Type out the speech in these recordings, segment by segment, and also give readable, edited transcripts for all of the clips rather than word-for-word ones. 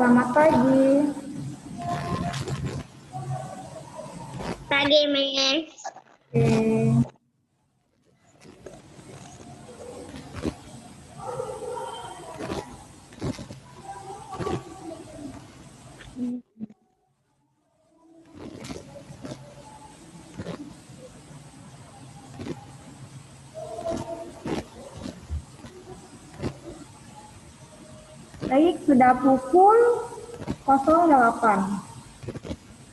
selamat pagi. Pagi, Miss. Oke. Baik, sudah pukul 08.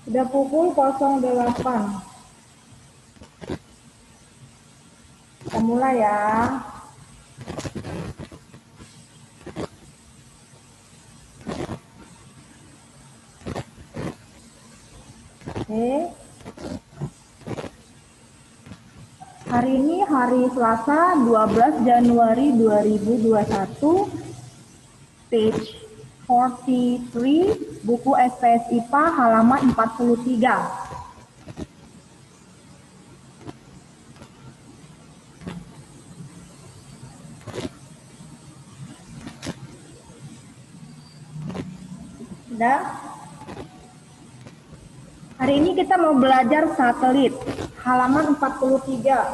Sudah pukul 08. Kita mulai ya. Oke. Hari ini hari Selasa 12 Januari 2021. Page 43, buku SPS IPA halaman 43. Sudah? Hari ini kita mau belajar satelit, halaman 43.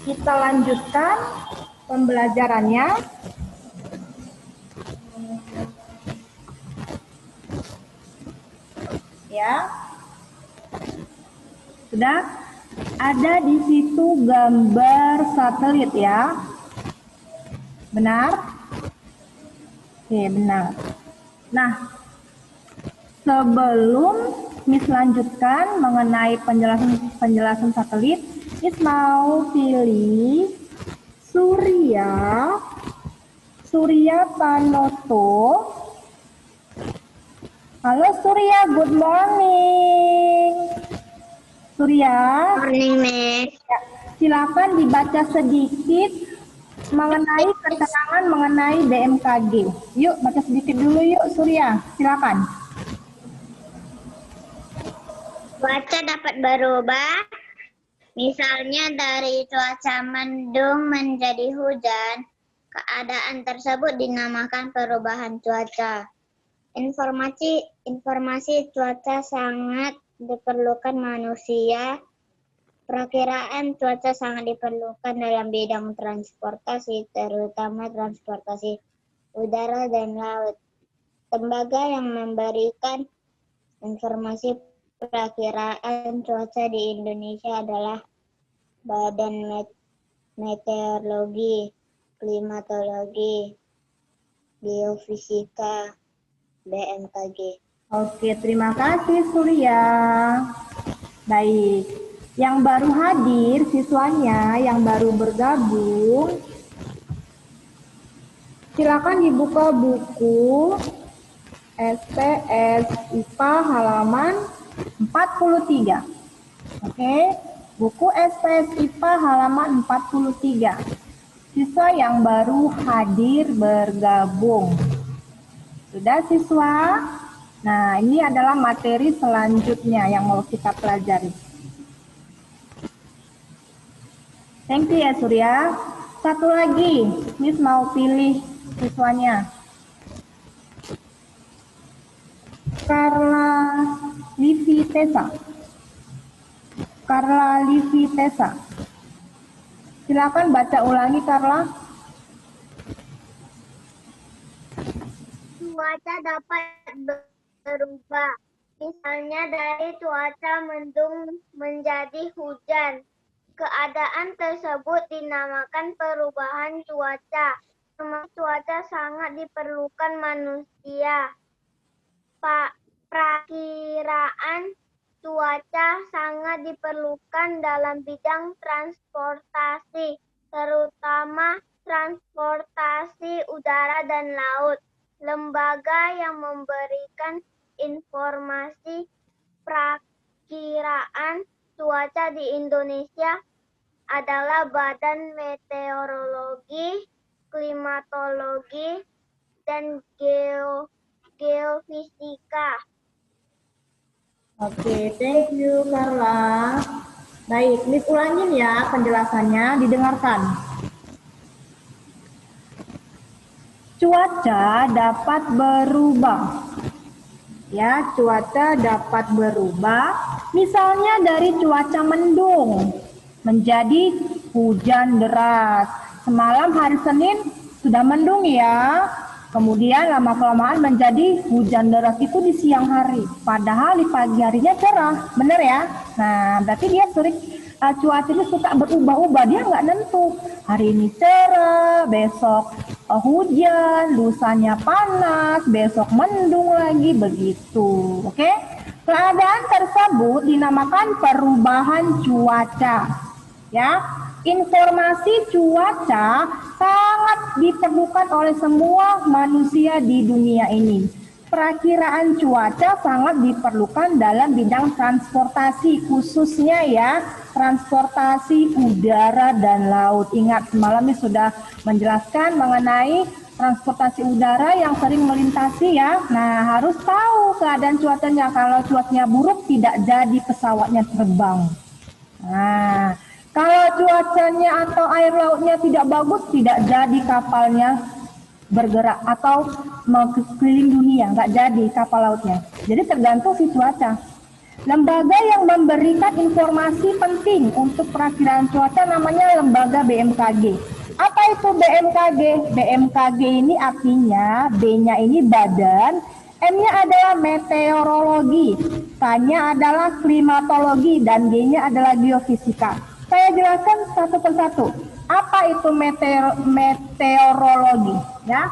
Kita lanjutkan pembelajarannya. Ya. Sudah? Ada di situ gambar satelit ya. Benar? Oke, benar. Nah, sebelum Miss lanjutkan mengenai penjelasan satelit, Miss mau pilih Surya Panoto. Halo Surya, good morning. Surya. Morning, Miss. Ya, silakan dibaca sedikit mengenai keterangan mengenai BMKG. Yuk, baca sedikit dulu yuk Surya, silakan. Cuaca dapat berubah, misalnya dari cuaca mendung menjadi hujan. Keadaan tersebut dinamakan perubahan cuaca. Informasi cuaca sangat diperlukan manusia. Perakiraan cuaca sangat diperlukan dalam bidang transportasi, terutama transportasi udara dan laut. Lembaga yang memberikan informasi perakiraan cuaca di Indonesia adalah Badan Meteorologi, Klimatologi, Geofisika, BMKG. Oke, terima kasih Surya. Baik, yang baru hadir siswanya yang baru bergabung, silakan dibuka buku SPS IPA halaman 43. Oke, buku SPS IPA halaman 43. Siswa yang baru hadir bergabung. Sudah siswa? Nah, ini adalah materi selanjutnya yang mau kita pelajari. Thank you ya Surya. Satu lagi, Miss mau pilih siswanya. Carla Livitesa. Carla Livitesa. Silakan baca ulangi Carla. Cuaca dapat berubah, misalnya dari cuaca mendung menjadi hujan. Keadaan tersebut dinamakan perubahan cuaca. Cuaca sangat diperlukan manusia. Perakiraan cuaca sangat diperlukan dalam bidang transportasi, terutama transportasi udara dan laut. Lembaga yang memberikan informasi perakiraan cuaca di Indonesia adalah Badan Meteorologi, Klimatologi, dan Geofisika. Oke, thank you Carla. Baik, Miss ulangin ya penjelasannya, didengarkan. Cuaca dapat berubah. Ya, cuaca dapat berubah. Misalnya dari cuaca mendung menjadi hujan deras. Semalam hari Senin sudah mendung ya. Kemudian lama-kelamaan menjadi hujan deras itu di siang hari. Padahal di pagi harinya cerah, benar ya? Nah, berarti dia sering cuaca itu suka berubah-ubah, dia nggak nentu. Hari ini cerah, besok hujan, lusanya panas, besok mendung lagi, begitu. Oke? Keadaan tersebut dinamakan perubahan cuaca. Ya, informasi cuaca sangat diperlukan oleh semua manusia di dunia ini. Perakiraan cuaca sangat diperlukan dalam bidang transportasi, khususnya ya transportasi udara dan laut. Ingat semalam ini sudah menjelaskan mengenai transportasi udara yang sering melintasi ya. Nah, harus tahu keadaan cuacanya. Kalau cuacanya buruk tidak jadi pesawatnya terbang. Nah, kalau cuacanya atau air lautnya tidak bagus, tidak jadi kapalnya bergerak atau keliling dunia, nggak jadi kapal lautnya. Jadi tergantung si cuaca. Lembaga yang memberikan informasi penting untuk perakiraan cuaca namanya lembaga BMKG. Apa itu BMKG? BMKG ini artinya B-nya ini badan, M-nya adalah meteorologi, K-nya adalah klimatologi, dan G-nya adalah geofisika. Saya jelaskan satu persatu. Apa itu meteorologi? Ya,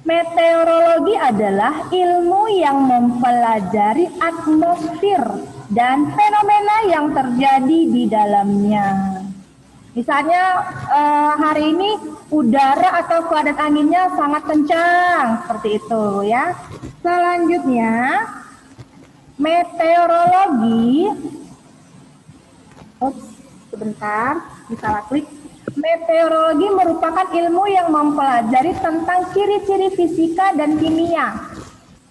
meteorologi adalah ilmu yang mempelajari atmosfer dan fenomena yang terjadi di dalamnya. Misalnya hari ini udara atau keadaan anginnya sangat kencang, seperti itu ya. Selanjutnya, meteorologi, sebentar, salah klik. Meteorologi merupakan ilmu yang mempelajari tentang ciri-ciri fisika dan kimia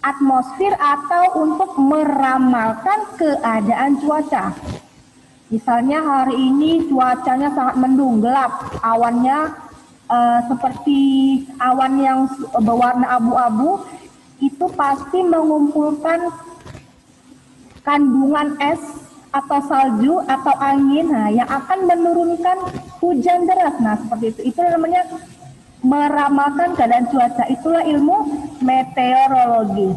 atmosfer atau untuk meramalkan keadaan cuaca. Misalnya hari ini cuacanya sangat mendung, gelap, awannya seperti awan yang berwarna abu-abu, itu pasti mengumpulkan kandungan es atau salju atau angin, nah, yang akan menurunkan hujan deras. Nah, seperti itu. Itu namanya meramalkan keadaan cuaca. Itulah ilmu meteorologi.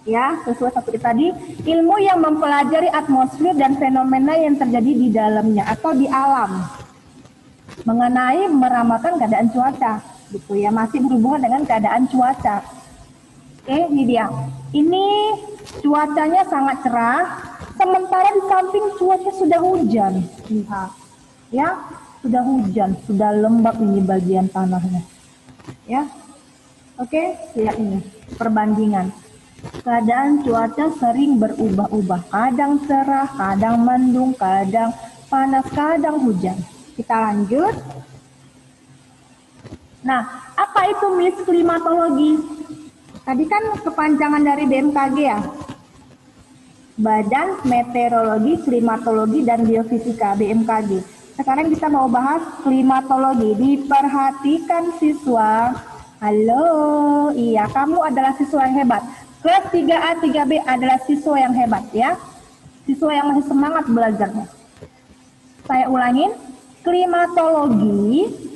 Ya, sesuai seperti tadi, ilmu yang mempelajari atmosfer dan fenomena yang terjadi di dalamnya atau di alam. Mengenai meramalkan keadaan cuaca, gitu ya, masih berhubungan dengan keadaan cuaca. Oke, ini dia. Ini cuacanya sangat cerah. Sementara di samping cuaca sudah hujan, lihat, ya, sudah hujan, sudah lembab ini bagian tanahnya, ya. Oke, lihat ini perbandingan. Keadaan cuaca sering berubah-ubah, kadang cerah, kadang mendung, kadang panas, kadang hujan. Kita lanjut. Nah, apa itu Miss klimatologi? Tadi kan kepanjangan dari BMKG ya. Badan Meteorologi, Klimatologi, dan Geofisika BMKG. Sekarang kita mau bahas klimatologi. Diperhatikan siswa. Halo, iya kamu adalah siswa yang hebat. Kelas 3A, 3B adalah siswa yang hebat ya. Siswa yang masih semangat belajarnya. Saya ulangin, klimatologi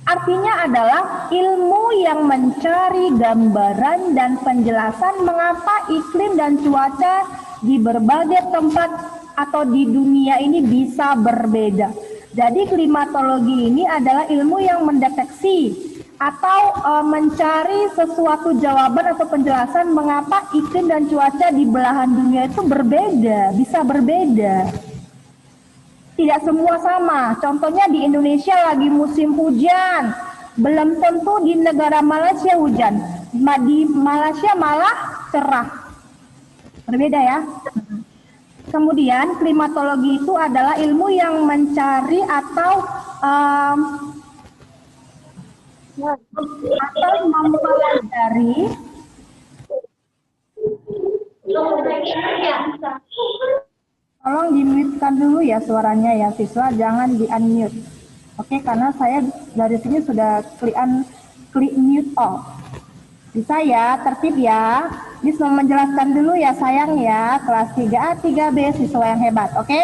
artinya adalah ilmu yang mencari gambaran dan penjelasan mengapa iklim dan cuaca di berbagai tempat atau di dunia ini bisa berbeda. Jadi klimatologi ini adalah ilmu yang mendeteksi atau mencari sesuatu jawaban atau penjelasan mengapa iklim dan cuaca di belahan dunia itu berbeda, bisa berbeda. Tidak semua sama. Contohnya di Indonesia lagi musim hujan. Belum tentu di negara Malaysia hujan. Di Malaysia malah cerah. Berbeda ya. Kemudian klimatologi itu adalah ilmu yang mencari atau mempelajari suaranya ya siswa, jangan di unmute. Oke, karena saya dari sini sudah klik mute off. Bisa ya, tertib ya. Miss mau menjelaskan dulu ya sayang ya, kelas 3A, 3B siswa yang hebat. Oke,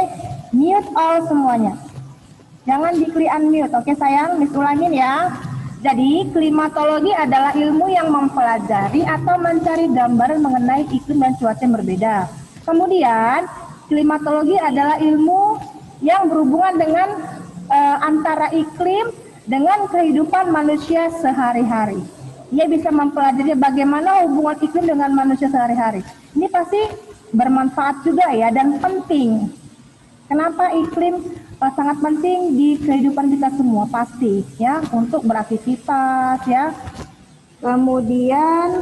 mute all semuanya. Jangan di-klik unmute, oke sayang, Miss ulangin ya. Jadi, klimatologi adalah ilmu yang mempelajari atau mencari gambaran mengenai iklim dan cuaca yang berbeda. Kemudian, klimatologi adalah ilmu yang berhubungan dengan antara iklim dengan kehidupan manusia sehari-hari. Ia bisa mempelajari bagaimana hubungan iklim dengan manusia sehari-hari. Ini pasti bermanfaat juga ya dan penting. Kenapa iklim sangat penting di kehidupan kita semua pasti ya untuk beraktivitas ya. Kemudian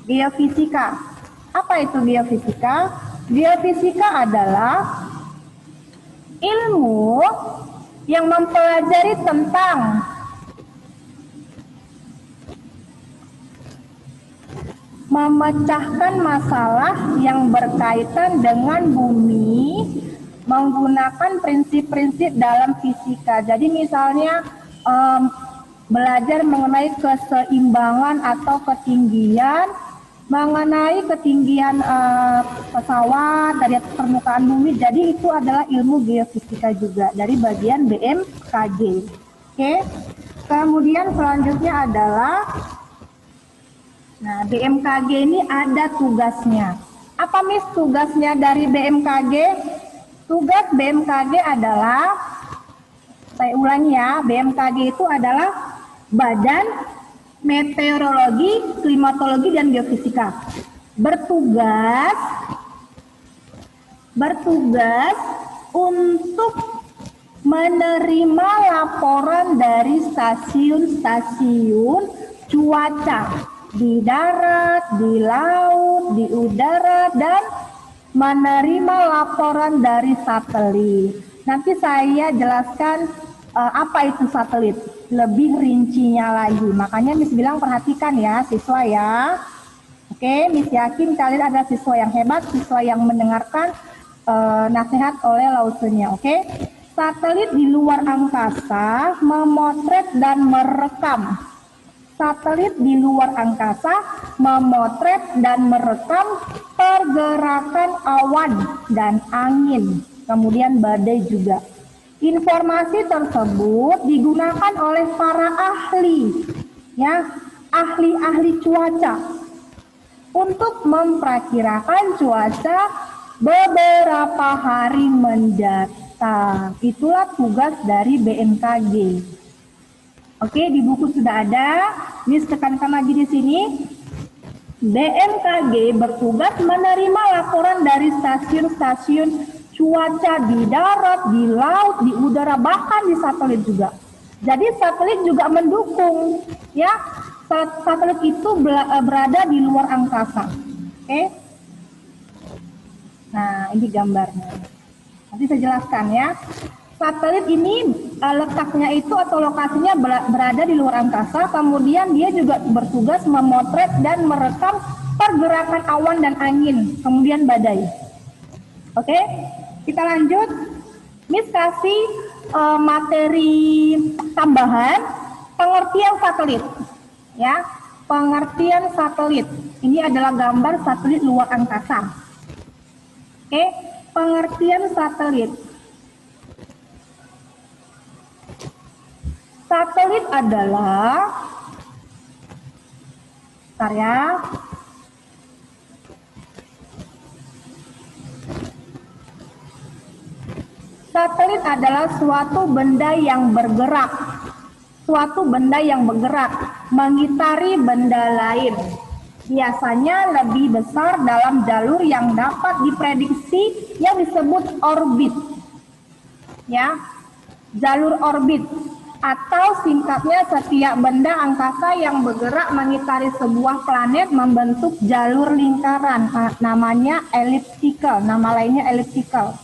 geofisika. Apa itu geofisika? Geofisika adalah ilmu yang mempelajari tentang memecahkan masalah yang berkaitan dengan bumi menggunakan prinsip-prinsip dalam fisika. Jadi misalnya belajar mengenai keseimbangan atau ketinggian, mengenai ketinggian pesawat dari permukaan bumi. Jadi itu adalah ilmu geofisika juga dari bagian BMKG. Oke. Kemudian selanjutnya adalah BMKG ini ada tugasnya. Apa Miss tugasnya dari BMKG? Tugas BMKG adalah, saya ulangi ya, BMKG itu adalah Badan Meteorologi, Klimatologi, dan Geofisika. Bertugas untuk menerima laporan dari stasiun-stasiun cuaca di darat, di laut, di udara, dan menerima laporan dari satelit. Nanti saya jelaskan apa itu satelit, lebih rincinya lagi. Makanya Miss bilang perhatikan ya siswa ya. Oke, Miss yakin kalian adalah siswa yang hebat, siswa yang mendengarkan nasihat oleh lausennya. Oke, satelit di luar angkasa memotret dan merekam. Satelit di luar angkasa memotret dan merekam pergerakan awan dan angin, kemudian badai juga. Informasi tersebut digunakan oleh para ahli, ya, ahli-ahli cuaca untuk memperkirakan cuaca beberapa hari mendatang. Itulah tugas dari BMKG. Oke, di buku sudah ada. Miss tekankan lagi di sini. BMKG bertugas menerima laporan dari stasiun-stasiun cuaca di darat, di laut, di udara, bahkan di satelit juga. Jadi satelit juga mendukung, ya. Satelit itu berada di luar angkasa. Oke. Nah, ini gambarnya. Nanti saya jelaskan ya. Satelit ini letaknya itu atau lokasinya berada di luar angkasa, kemudian dia juga bertugas memotret dan merekam pergerakan awan dan angin, kemudian badai. Oke, kita lanjut. Miss kasih materi tambahan pengertian satelit. Ya, pengertian satelit. Ini adalah gambar satelit luar angkasa. Oke, pengertian satelit. Satelit adalah, bentar ya. Satelit adalah suatu benda yang bergerak. Suatu benda yang bergerak, mengitari benda lain. Biasanya lebih besar dalam jalur yang dapat diprediksi yang disebut orbit. Ya, jalur orbit. Atau singkatnya setiap benda angkasa yang bergerak mengitari sebuah planet membentuk jalur lingkaran, namanya elliptical, nama lainnya elliptical.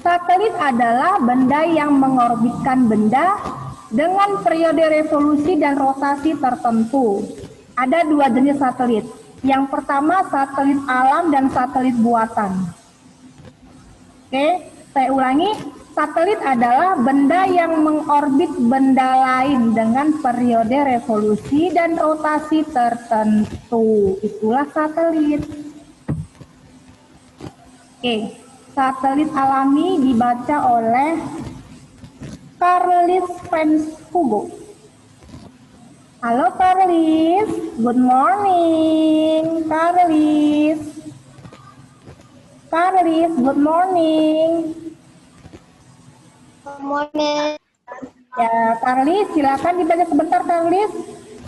Satelit adalah benda yang mengorbitkan benda dengan periode revolusi dan rotasi tertentu. Ada dua jenis satelit. Yang pertama satelit alam dan satelit buatan. Oke, saya ulangi. Satelit adalah benda yang mengorbit benda lain dengan periode revolusi dan rotasi tertentu. Itulah satelit. Oke, satelit alami dibaca oleh Carlis Van Hugo. Halo Carlis, good morning. Carlis, good morning. Good morning. Ya, Carlis, silakan dibaca sebentar, Carlis.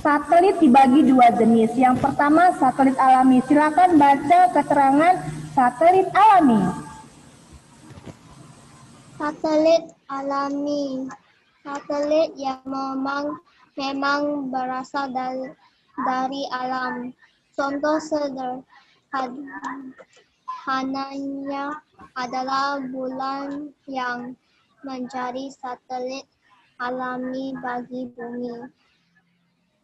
Satelit dibagi dua jenis. Yang pertama satelit alami. Silakan baca keterangan satelit alami. Satelit alami. Satelit yang memang berasal dari alam. Contoh sederhananya adalah bulan yang menjadi satelit alami bagi bumi.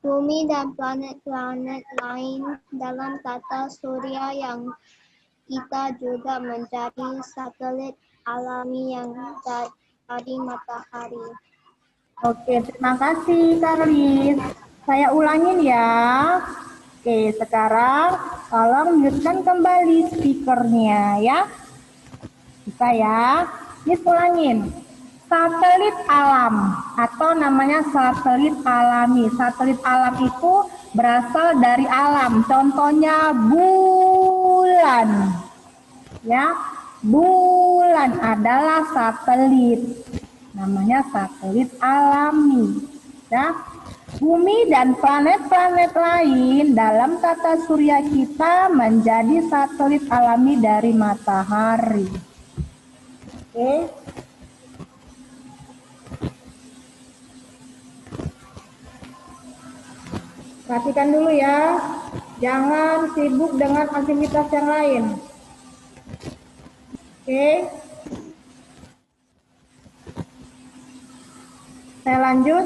Bumi dan planet-planet lain dalam tata surya yang kita juga menjadi satelit alami yang dari matahari. Oke, terima kasih Carlis. Saya ulangin ya. Oke, sekarang tolong mute-kan kembali speakernya ya. Bisa ya. Miss ulangin. Satelit alam atau namanya satelit alami. Satelit alam itu berasal dari alam. Contohnya bulan. Ya, bulan adalah satelit. Namanya satelit alami. Ya. Bumi dan planet-planet lain dalam tata surya kita menjadi satelit alami dari matahari. Oke. Perhatikan dulu ya, jangan sibuk dengan aktivitas yang lain. Oke. Saya lanjut.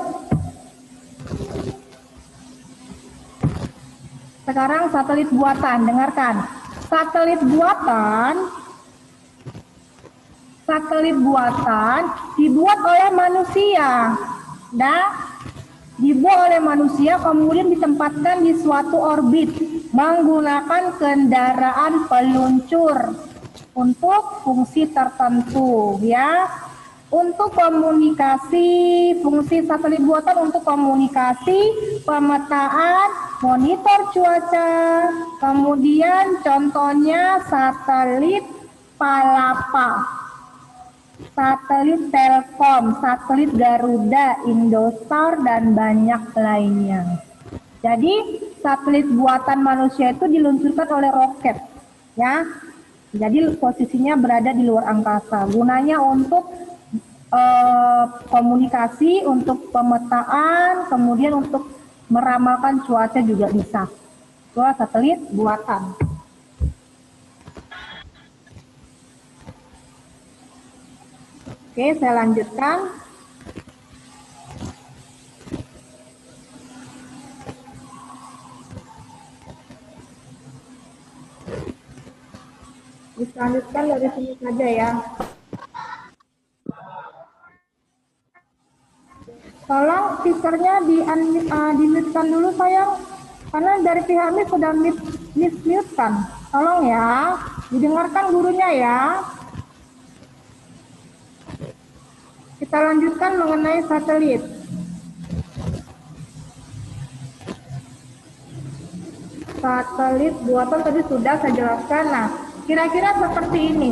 Sekarang satelit buatan, dengarkan. Satelit buatan dibuat oleh manusia. Dibuat oleh manusia kemudian ditempatkan di suatu orbit menggunakan kendaraan peluncur untuk fungsi tertentu ya. Untuk komunikasi, fungsi satelit buatan untuk komunikasi, pemetaan, monitor cuaca, kemudian contohnya satelit Palapa, satelit Telkom, satelit Garuda, Indostar, dan banyak lainnya. Jadi satelit buatan manusia itu diluncurkan oleh roket, ya. Jadi posisinya berada di luar angkasa. Gunanya untuk komunikasi, untuk pemetaan, kemudian untuk meramalkan cuaca juga bisa. Itu satelit buatan. Oke, saya lanjutkan. Dilanjutkan dari sini saja ya. Tolong speakernya di-mute-kan dulu sayang, karena dari pihak Miss sudah mute-kan. Tolong ya, didengarkan gurunya ya. Kita lanjutkan mengenai satelit. Satelit buatan tadi sudah saya jelaskan. Nah, kira-kira seperti ini.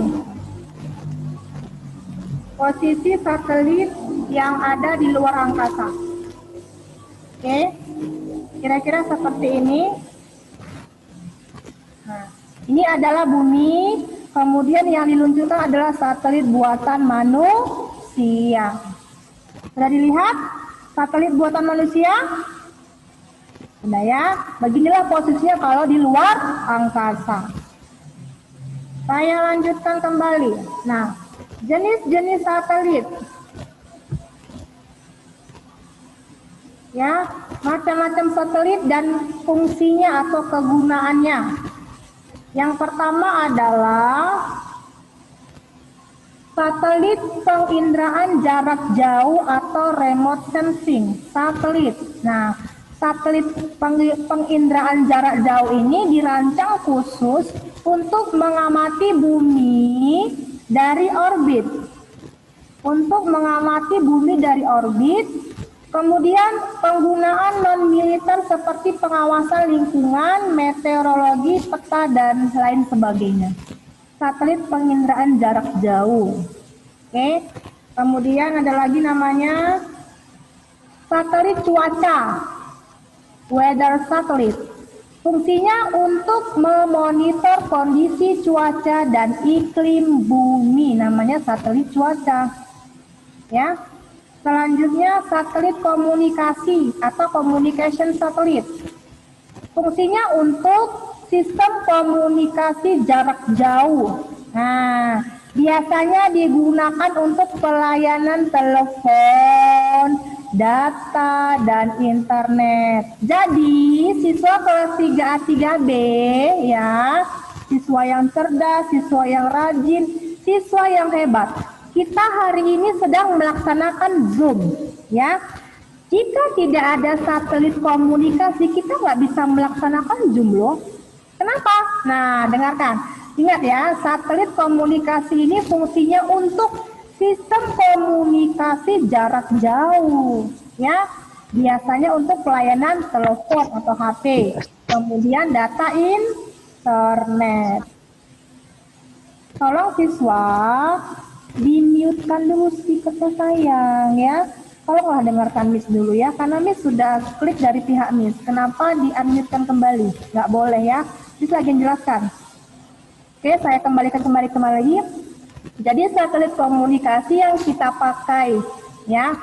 Posisi satelit yang ada di luar angkasa. Oke, kira-kira seperti ini. Nah, ini adalah bumi, kemudian yang diluncurkan adalah satelit buatan manusia. Sudah dilihat satelit buatan manusia? Sudah ya, beginilah posisinya kalau di luar angkasa. Saya lanjutkan kembali. Nah, jenis-jenis satelit. Ya, macam-macam satelit dan fungsinya atau kegunaannya. Yang pertama adalah satelit penginderaan jarak jauh atau remote sensing. Satelit. Nah, satelit penginderaan jarak jauh ini dirancang khusus untuk mengamati bumi dari orbit. Untuk mengamati bumi dari orbit, kemudian penggunaan non-militer seperti pengawasan lingkungan, meteorologi, peta, dan lain sebagainya. Satelit penginderaan jarak jauh. Oke. Kemudian ada lagi namanya satelit cuaca, weather satellite. Fungsinya untuk memonitor kondisi cuaca dan iklim bumi, namanya satelit cuaca. Ya. Selanjutnya satelit komunikasi atau communication satellite. Fungsinya untuk sistem komunikasi jarak jauh. Nah, biasanya digunakan untuk pelayanan telepon, data, dan internet. Jadi, siswa kelas 3A 3B ya, siswa yang cerdas, siswa yang rajin, siswa yang hebat. Kita hari ini sedang melaksanakan Zoom, ya. Jika tidak ada satelit komunikasi, kita nggak bisa melaksanakan Zoom loh. Kenapa? Nah, dengarkan. Ingat ya, satelit komunikasi ini fungsinya untuk sistem komunikasi jarak jauh, ya. Biasanya untuk pelayanan telepon atau HP, kemudian data internet. Tolong siswa di-mute-kan dulu speaker sayang ya. Tolonglah dengarkan Miss dulu ya, karena Miss sudah klik dari pihak Miss. Kenapa di-unmute-kan kembali? Nggak boleh ya. Miss lagi menjelaskan. Oke, saya kembalikan lagi. Jadi satelit komunikasi yang kita pakai ya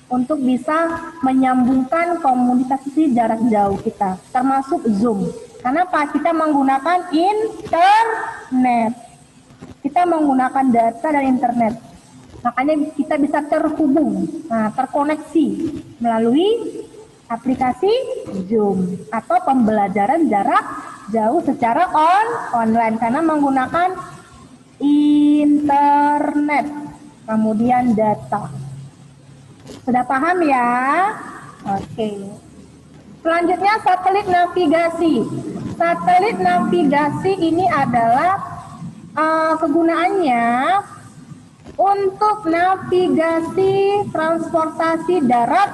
untuk bisa menyambungkan komunikasi jarak jauh kita, termasuk Zoom. Kenapa? Kita menggunakan internet. Kita menggunakan data dan internet. Makanya kita bisa terhubung, terkoneksi melalui aplikasi Zoom atau pembelajaran jarak jauh secara online karena menggunakan internet, kemudian data. Sudah paham ya? Oke. Selanjutnya satelit navigasi. Satelit navigasi ini adalah kegunaannya untuk navigasi transportasi darat,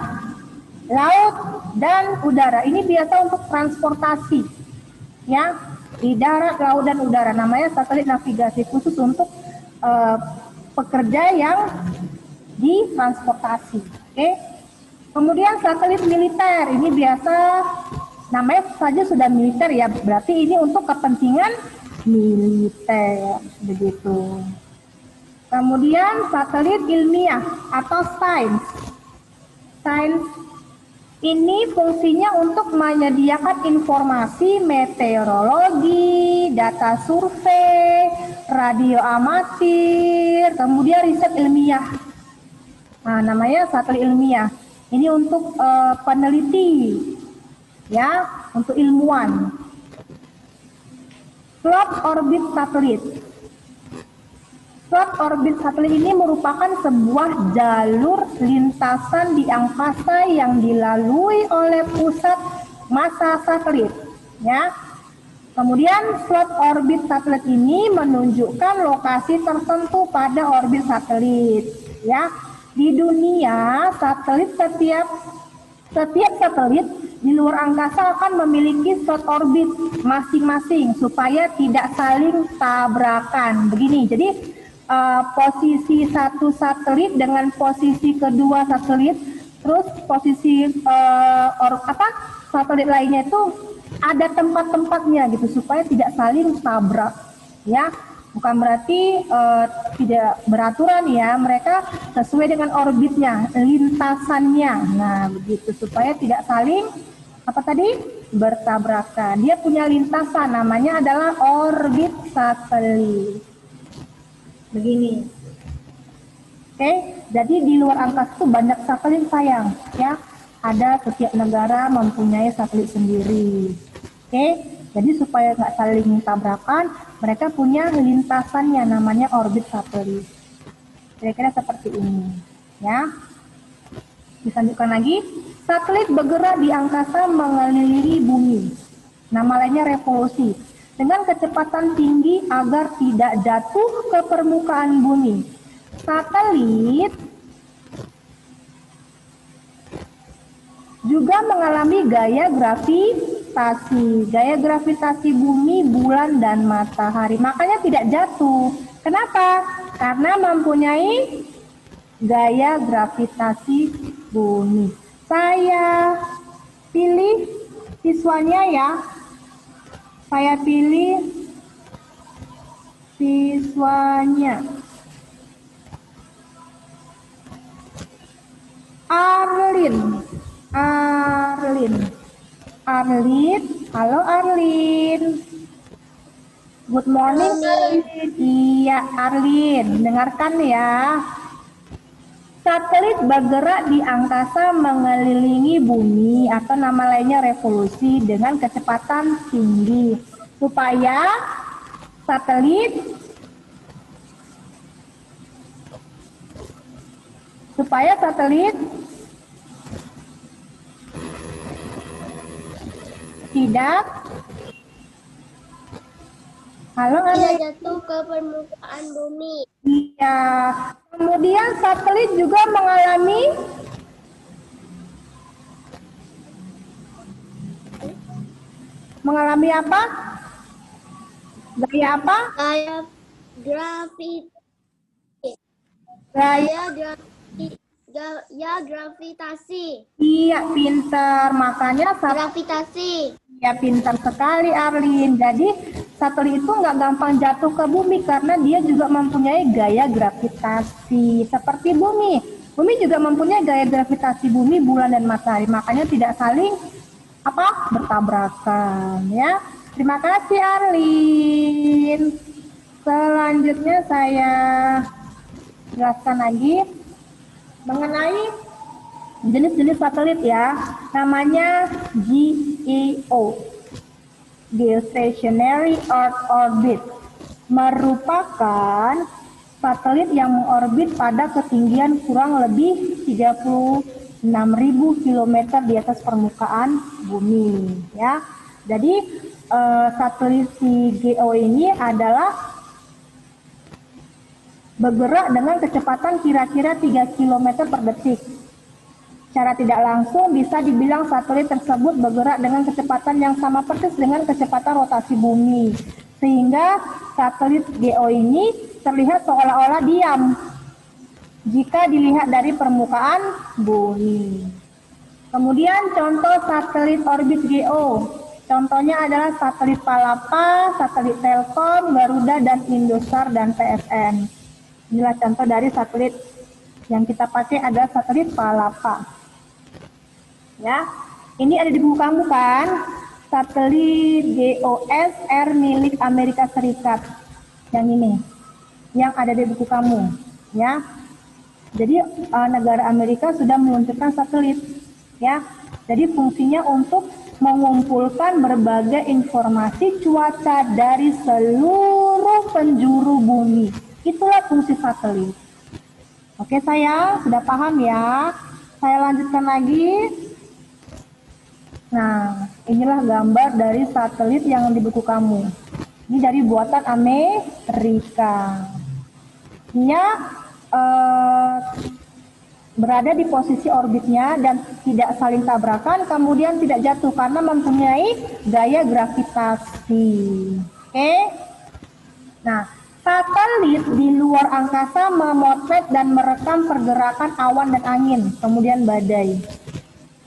laut, dan udara. Ini biasa untuk transportasi, ya, di darat, laut, dan udara. Namanya satelit navigasi khusus untuk pekerja yang di transportasi. Oke. Kemudian satelit militer. Ini biasa namanya saja sudah militer ya. Berarti ini untuk kepentingan militer, begitu. Kemudian satelit ilmiah atau sains. Sains ini fungsinya untuk menyediakan informasi meteorologi, data survei, radio amatir, kemudian riset ilmiah. Nah, namanya satelit ilmiah. Ini untuk peneliti, ya, untuk ilmuwan. Slot orbit satelit. Slot orbit satelit ini merupakan sebuah jalur lintasan di angkasa yang dilalui oleh pusat massa satelit, ya. Kemudian slot orbit satelit ini menunjukkan lokasi tertentu pada orbit satelit, ya. Di dunia, setiap satelit di luar angkasa akan memiliki slot orbit masing-masing supaya tidak saling tabrakan. Begini, jadi posisi satu satelit dengan posisi kedua satelit, terus posisi satelit lainnya itu ada tempat-tempatnya gitu supaya tidak saling tabrak, ya. Bukan berarti tidak beraturan ya, mereka sesuai dengan orbitnya, lintasannya. Nah, begitu supaya tidak saling bertabrakan. Dia punya lintasan, namanya adalah orbit satelit. Begini. Oke, jadi di luar angkasa itu banyak satelit sayang, ya. ada setiap negara mempunyai satelit sendiri. Oke, jadi supaya nggak saling tabrakan, mereka punya lintasannya namanya orbit satelit. Kira-kira seperti ini, ya. Dilanjutkan lagi, satelit bergerak di angkasa mengelilingi bumi. Nama lainnya revolusi. Dengan kecepatan tinggi agar tidak jatuh ke permukaan bumi. Satelit juga mengalami gaya gravitasi. Gaya gravitasi bumi, bulan, dan matahari. Makanya tidak jatuh. Kenapa? Karena mempunyai gaya gravitasi bumi. Saya pilih siswanya ya. Saya pilih siswanya. Arlin. Halo Arlin. Good morning Arlin. Iya Arlin, dengarkan ya. Satelit bergerak di angkasa mengelilingi bumi atau nama lainnya revolusi dengan kecepatan tinggi supaya satelit tidak jatuh ke permukaan bumi. Iya. Kemudian satelit juga mengalami apa? Gaya apa? Gaya gravitasi. Iya, pintar. Makanya Gravitasi. ya pintar sekali Arlin. Jadi satelit itu nggak gampang jatuh ke bumi karena dia juga mempunyai gaya gravitasi seperti bumi. Bumi juga mempunyai gaya gravitasi bumi, bulan, dan matahari. Makanya tidak saling bertabrakan ya. Terima kasih Arlin. Selanjutnya saya jelaskan lagi mengenai jenis-jenis satelit ya. Namanya GEO, Geostationary Earth Orbit, merupakan satelit yang mengorbit pada ketinggian kurang lebih 36.000 km di atas permukaan bumi ya. Jadi satelit GEO ini adalah bergerak dengan kecepatan kira-kira 3 km per detik. Secara tidak langsung bisa dibilang satelit tersebut bergerak dengan kecepatan yang sama persis dengan kecepatan rotasi bumi. Sehingga satelit GEO ini terlihat seolah-olah diam jika dilihat dari permukaan bumi. Kemudian contoh satelit orbit GEO. Contohnya adalah satelit Palapa, satelit Telkom, Garuda, dan Indosat, dan PSN. Inilah contoh dari satelit yang kita pakai adalah satelit Palapa. Ya, ini ada di buku kamu kan? Satelit GOSR milik Amerika Serikat. Yang ini, yang ada di buku kamu. Ya, jadi negara Amerika sudah meluncurkan satelit. Ya, jadi fungsinya untuk mengumpulkan berbagai informasi cuaca dari seluruh penjuru bumi. Itulah fungsi satelit. Oke sayang, sudah paham ya? Saya lanjutkan lagi. Nah, inilah gambar dari satelit yang di buku kamu. Ini dari buatan Amerika. Dia berada di posisi orbitnya dan tidak saling tabrakan, kemudian tidak jatuh karena mempunyai gaya gravitasi. Oke? Nah, satelit di luar angkasa memotret dan merekam pergerakan awan dan angin, kemudian badai.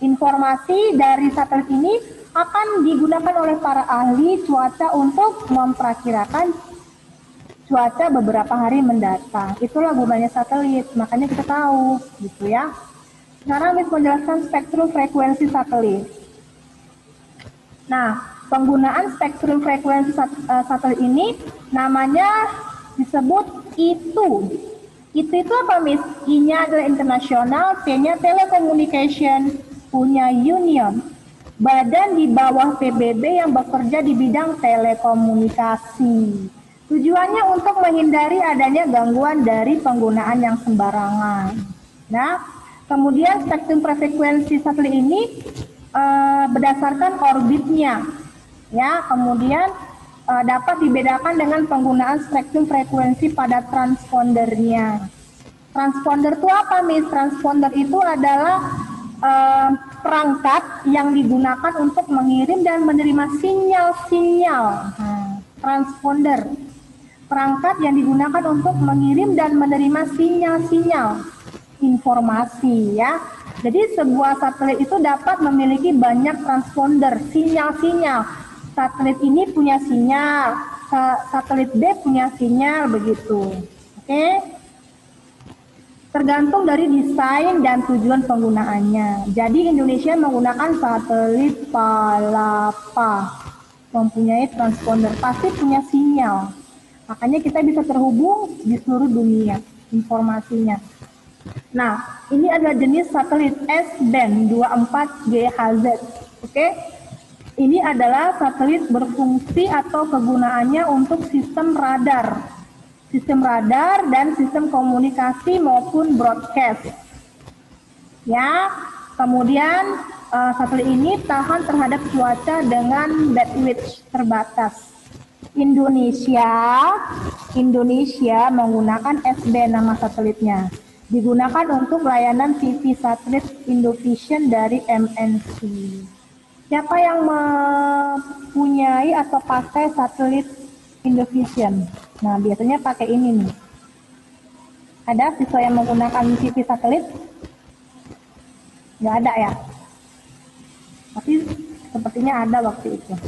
Informasi dari satelit ini akan digunakan oleh para ahli cuaca untuk memperkirakan cuaca beberapa hari mendatang. Itulah gunanya satelit, makanya kita tahu, gitu ya. Sekarang Miss menjelaskan spektrum frekuensi satelit. Nah, penggunaan spektrum frekuensi satelit ini namanya disebut ITU. ITU itu apa Miss? I-nya adalah internasional, T-nya telecommunication, punya union, badan di bawah PBB yang bekerja di bidang telekomunikasi. Tujuannya untuk menghindari adanya gangguan dari penggunaan yang sembarangan. Nah, kemudian spektrum frekuensi satelit ini berdasarkan orbitnya, ya. Kemudian dapat dibedakan dengan penggunaan spektrum frekuensi pada transpondernya. Transponder itu apa, Miss? Transponder itu adalah perangkat yang digunakan untuk mengirim dan menerima sinyal-sinyal. Transponder, perangkat yang digunakan untuk mengirim dan menerima sinyal-sinyal informasi, ya. Jadi sebuah satelit itu dapat memiliki banyak transponder, sinyal-sinyal. Satelit ini punya sinyal, satelit B punya sinyal, begitu. Oke? Tergantung dari desain dan tujuan penggunaannya. Jadi Indonesia menggunakan satelit Palapa, mempunyai transponder, pasti punya sinyal. Makanya kita bisa terhubung di seluruh dunia informasinya. Nah, ini adalah jenis satelit S-band 24GHz. Oke? Ini adalah satelit berfungsi atau kegunaannya untuk sistem radar dan sistem komunikasi maupun broadcast. Ya, kemudian satelit ini tahan terhadap cuaca dengan bandwidth terbatas. Indonesia menggunakan S-band nama satelitnya. Digunakan untuk layanan TV satelit Indovision dari MNC. Siapa yang mempunyai atau pakai satelit Indovision? Nah, biasanya pakai ini nih. Ada siswa yang menggunakan TV satelit? Nggak ada ya? Tapi sepertinya ada waktu itu.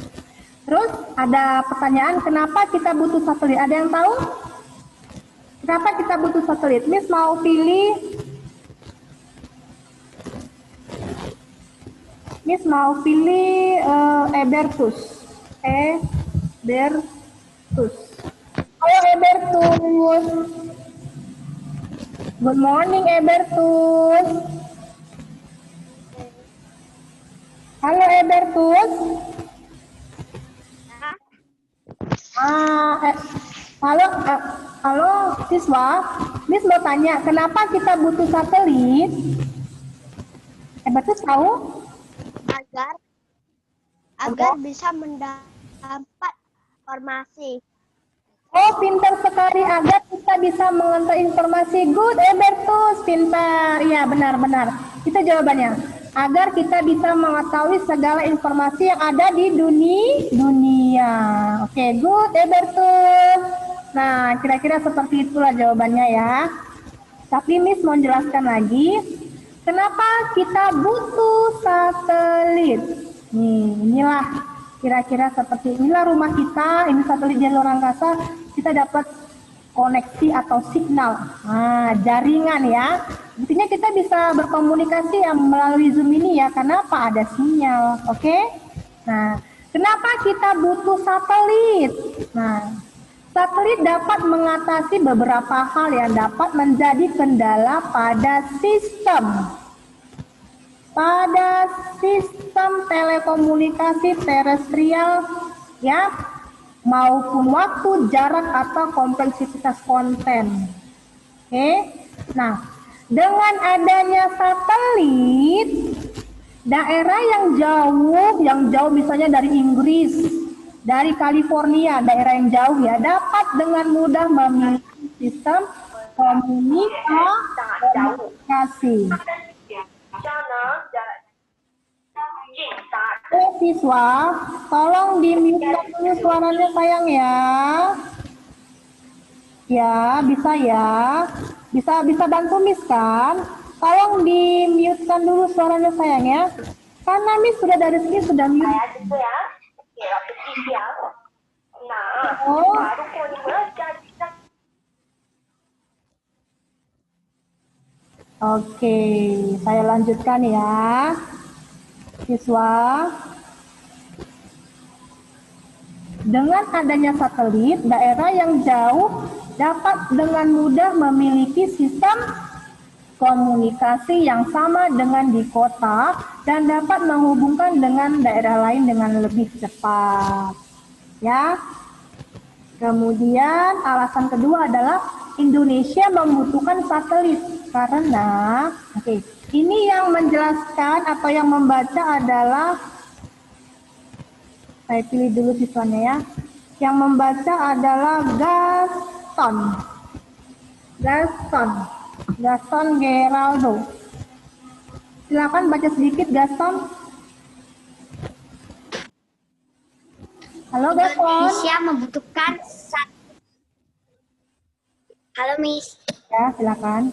Terus ada pertanyaan, kenapa kita butuh satelit? Ada yang tahu? Kenapa kita butuh satelit? Miss mau pilih Ebertus. Halo Ebertus. Good morning Ebertus. Halo Ebertus. Halo siswa, Miss mau tanya, kenapa kita butuh satelit? Ebertus tahu? Agar bisa mendapat informasi. Oh, pintar sekali, agar kita bisa mengontrol informasi. Good, Ebertus, pintar. Iya, benar-benar. Itu jawabannya. Agar kita bisa mengetahui segala informasi yang ada di dunia. Oke, good, Ebertus. Nah, kira-kira seperti itulah jawabannya ya. Tapi Miss mau jelaskan lagi, kenapa kita butuh satelit? Inilah kira-kira seperti inilah rumah kita, ini satelit jalur angkasa, kita dapat koneksi atau signal, jaringan ya. Buktinya kita bisa berkomunikasi ya melalui Zoom ini ya, kenapa ada sinyal, oke? Nah, kenapa kita butuh satelit? Nah, satelit dapat mengatasi beberapa hal yang dapat menjadi kendala pada sistem telekomunikasi terestrial ya, maupun waktu, jarak atau kompleksitas konten. Oke. Nah, dengan adanya satelit, daerah yang jauh misalnya dari Inggris, dari California, daerah yang jauh ya, dapat dengan mudah memiliki sistem komunikasi. Siswa, tolong di-mute dulu suaranya sayang ya. Ya, bisa ya. Bisa bantu Miss kan? Tolong di-mute-kan dulu suaranya sayang ya. Karena Miss sudah dari sini sudah mute. Oh. Oke, saya lanjutkan ya. Siswa, dengan adanya satelit, daerah yang jauh dapat dengan mudah memiliki sistem komunikasi yang sama dengan di kota dan dapat menghubungkan dengan daerah lain dengan lebih cepat. Ya. Kemudian alasan kedua adalah Indonesia membutuhkan satelit karena ini yang menjelaskan atau yang membaca adalah, saya pilih dulu siswanya ya. Yang membaca adalah Gaston Geraldo. Silakan baca sedikit, Gaston. Halo, Gaston. Indonesia membutuhkan Halo, Miss. Ya, silakan.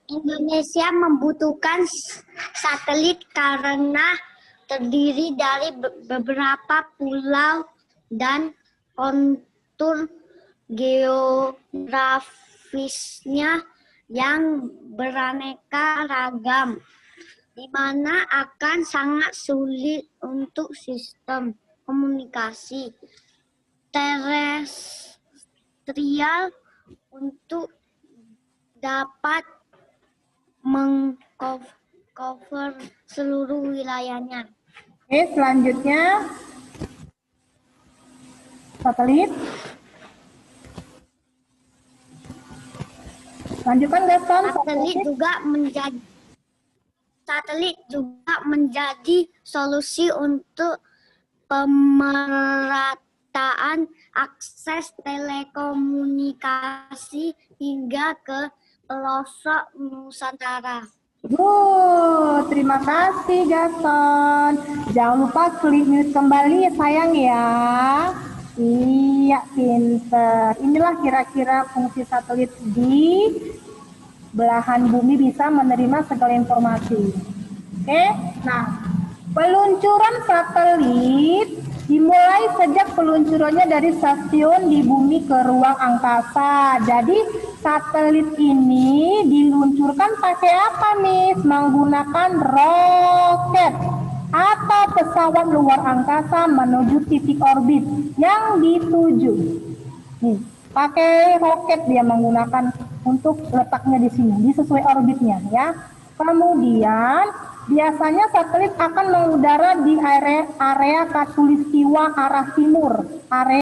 Indonesia membutuhkan satelit karena terdiri dari beberapa pulau dan kontur geografisnya yang beraneka ragam, di mana akan sangat sulit untuk sistem komunikasi terestrial untuk dapat mengcover seluruh wilayahnya. Oke, selanjutnya satelit. Lanjutkan, Gaston. Satelit juga menjadi solusi untuk pemerataan akses telekomunikasi hingga ke pelosok Nusantara. Terima kasih, Gaston. Jangan lupa klik mute kembali, sayang ya. Iya, pinter. Inilah kira-kira fungsi satelit di belahan bumi bisa menerima segala informasi. Oke, nah peluncuran satelit dimulai sejak peluncurannya dari stasiun di bumi ke ruang angkasa. Jadi satelit ini diluncurkan pakai apa, Miss? Menggunakan roket atau pesawat luar angkasa menuju titik orbit yang dituju. Nih, pakai roket dia menggunakan untuk letaknya di sini, di sesuai orbitnya ya. Kemudian biasanya satelit akan mengudara di area Katulistiwa arah timur, area